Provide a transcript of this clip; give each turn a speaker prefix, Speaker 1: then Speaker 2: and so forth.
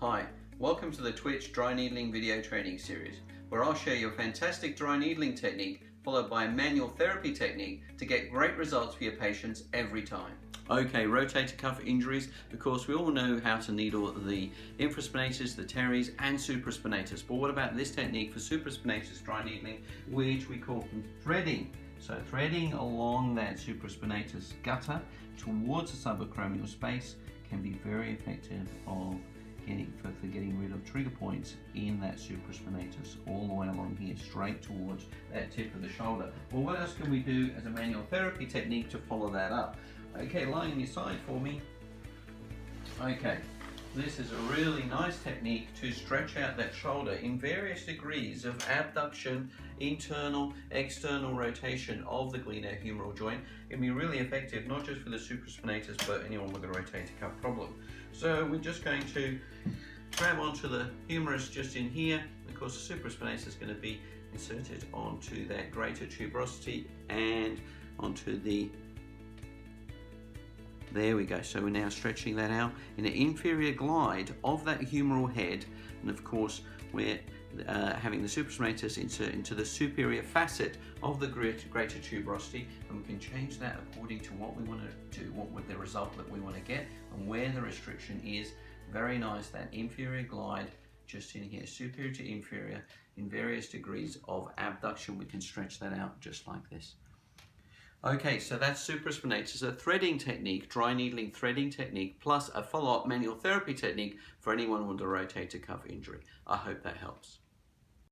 Speaker 1: Hi, welcome to the Twitch dry needling video training series, where I'll show you a fantastic dry needling technique followed by a manual therapy technique to get great results for your patients every time. Okay, rotator cuff injuries. Of course, we all know how to needle the infraspinatus, the teres, and supraspinatus. But what about this technique for supraspinatus dry needling, which we call threading? So threading along that supraspinatus gutter towards the sub-acromial space can be very effective for getting rid of trigger points in that supraspinatus all the way along here, straight towards that tip of the shoulder. Well, what else can we do as a manual therapy technique to follow that up? Okay, lying on your side for me. Okay, this is a really nice technique to stretch out that shoulder in various degrees of abduction, internal, external rotation of the glenohumeral joint. It can be really effective, not just for the supraspinatus, but anyone with a rotator cuff problem. So we're just going to grab onto the humerus just in here. Of course, the supraspinatus is going to be inserted onto that greater tuberosity and onto the... There we go. So we're now stretching that out in an inferior glide of that humeral head, and of course we're having the supraspinatus insert into the superior facet of the greater tuberosity, and we can change that according to what we want to do, what with the result that we want to get, and where the restriction is. Very nice, that inferior glide just in here, superior to inferior, in various degrees of abduction. We can stretch that out just like this. Okay, so that's supraspinatus, a threading technique, dry needling threading technique, plus a follow-up manual therapy technique for anyone with a rotator cuff injury. I hope that helps.